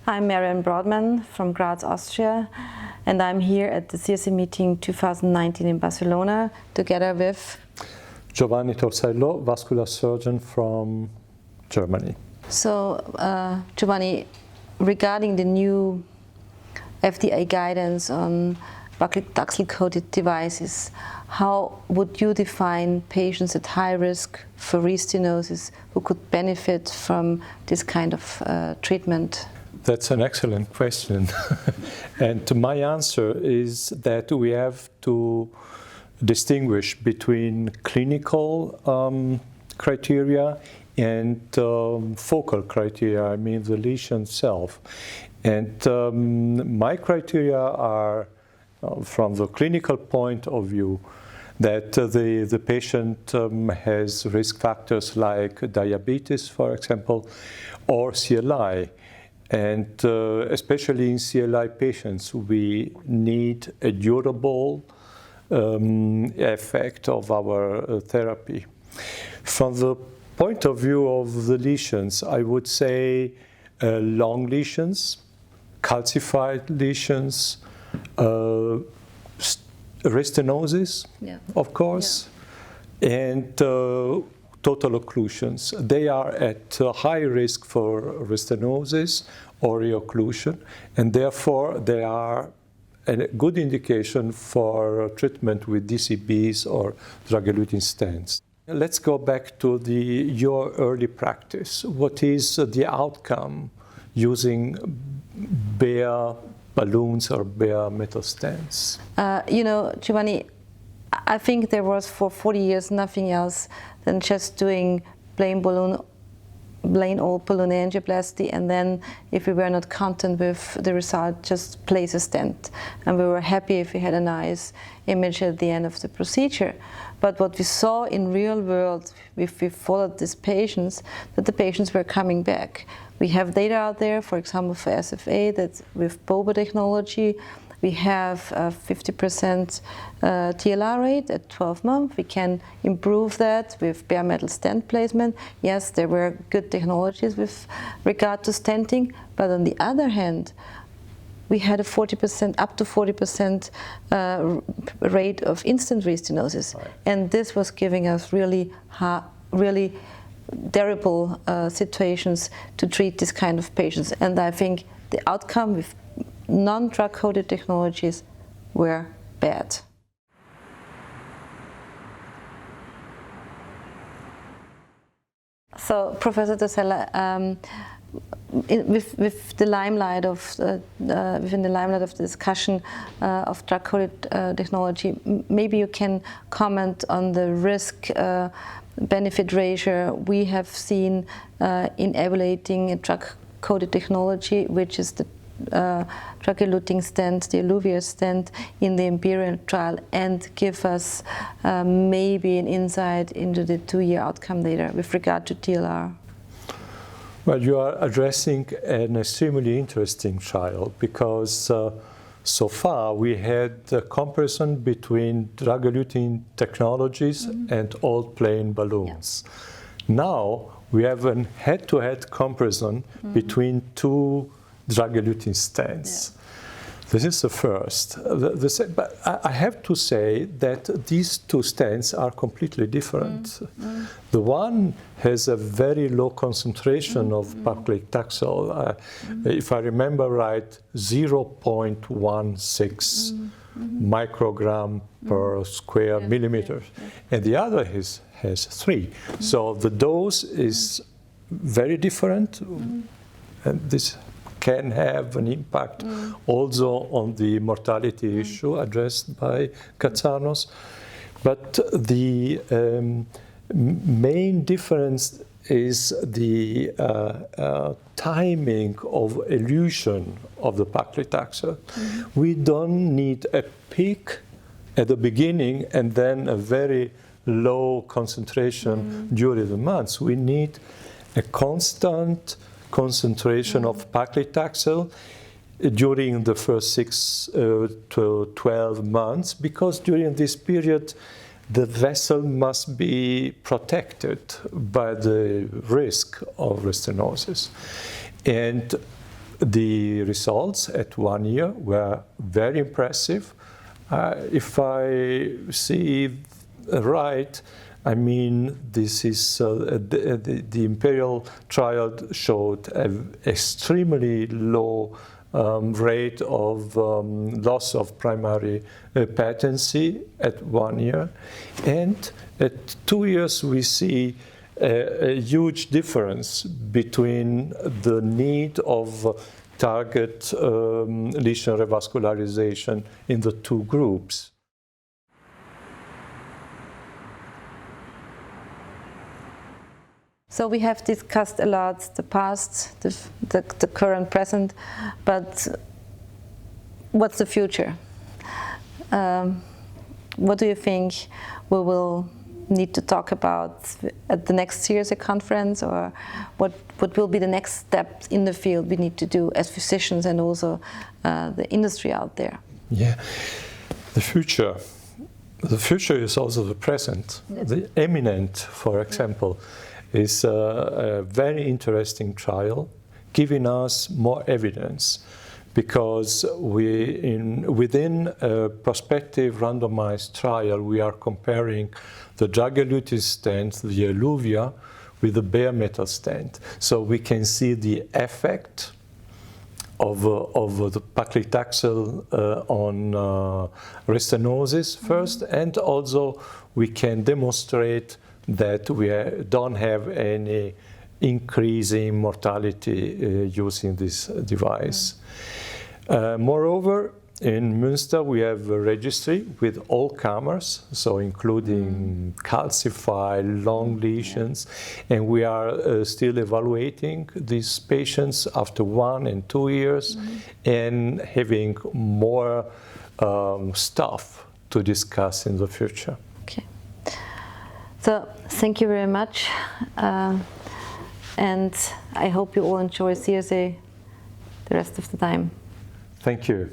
I'm Marianne Brodmann from Graz, Austria, and I'm here at the CIRSE meeting 2019 in Barcelona, together with Giovanni Torsello, vascular surgeon from Germany. So, Giovanni, regarding the new FDA guidance on paclitaxel-coated devices, how would you define patients at high risk for restenosis who could benefit from this kind of treatment? That's an excellent question. And my answer is that we have to distinguish between clinical criteria and focal criteria, I mean the lesion itself. And my criteria are, from the clinical point of view, that the patient has risk factors like diabetes, for example, or CLI. And especially in CLI patients, we need a durable effect of our therapy. From the point of view of the lesions, I would say long lesions, calcified lesions, restenosis, of course, and total occlusions. They are at high risk for restenosis or reocclusion, and therefore they are a good indication for treatment with DCBs or drug-eluting stents. Let's go back to your early practice. What is the outcome using bare balloons or bare metal stents? You know, Giovanni, I think there was for 40 years nothing else than just doing plain old balloon angioplasty, and then if we were not content with the result, just place a stent. And we were happy if we had a nice image at the end of the procedure. But what we saw in real world, if we followed these patients, that the patients were coming back. We have data out there, for example, for SFA, that with BOBA technology, we have a 50% TLR rate at 12 months. We can improve that with bare metal stent placement. Yes, there were good technologies with regard to stenting, but on the other hand, we had a 40%, up to 40% rate of instant restenosis. Right. And this was giving us really terrible situations to treat this kind of patients. And I think the outcome with non-drug-coated technologies were bad. So, Professor Torsello, with the limelight of within the limelight of the discussion of drug-coated technology, maybe you can comment on the risk-benefit ratio we have seen in evaluating a drug-coated technology, which is the drug-eluting stent, the Eluvia stent, in the IMPERIAL trial, and give us maybe an insight into the 2-year outcome data with regard to TLR. Well, you are addressing an extremely interesting trial because so far we had a comparison between drug-eluting technologies and old plain balloons. Yeah. Now we have a head-to-head comparison between two drug-eluting stents. Yeah. This is the first. But I have to say that these two stents are completely different. The one has a very low concentration of paclitaxel. If I remember right, 0.16 microgram per square millimeter. And the other has 3. So the dose is very different. And this can have an impact also on the mortality issue addressed by Katsanos. But the main difference is the timing of elution of the paclitaxel. We don't need a peak at the beginning and then a very low concentration during the months. We need a constant concentration of paclitaxel during the first 6 to 12 months, because during this period the vessel must be protected by the risk of restenosis. And The results at 1 year were very impressive. If I see right, I mean, this is the IMPERIAL trial showed an extremely low rate of loss of primary patency at 1 year, and at 2 years we see a huge difference between the need of target lesion revascularization in the two groups. So we have discussed a lot the past, the current, present, but what's the future? What do you think we will need to talk about at the next CIRSE conference, or what will be the next step in the field we need to do as physicians and also the industry out there? Yeah, the future. The future is also the present. Yes. The eminent, for example, is a very interesting trial, giving us more evidence, because within a prospective randomized trial, we are comparing the drug-eluting stent, the Eluvia, with the bare metal stent. So we can see the effect of the paclitaxel on restenosis first, and also we can demonstrate that we don't have any increase in mortality using this device. Moreover, in Munster we have a registry with all comers, so including calcified, long lesions, and we are still evaluating these patients after 1 and 2 years, and having more stuff to discuss in the future. Okay. So thank you very much, and I hope you all enjoy CIRSE the rest of the time. Thank you.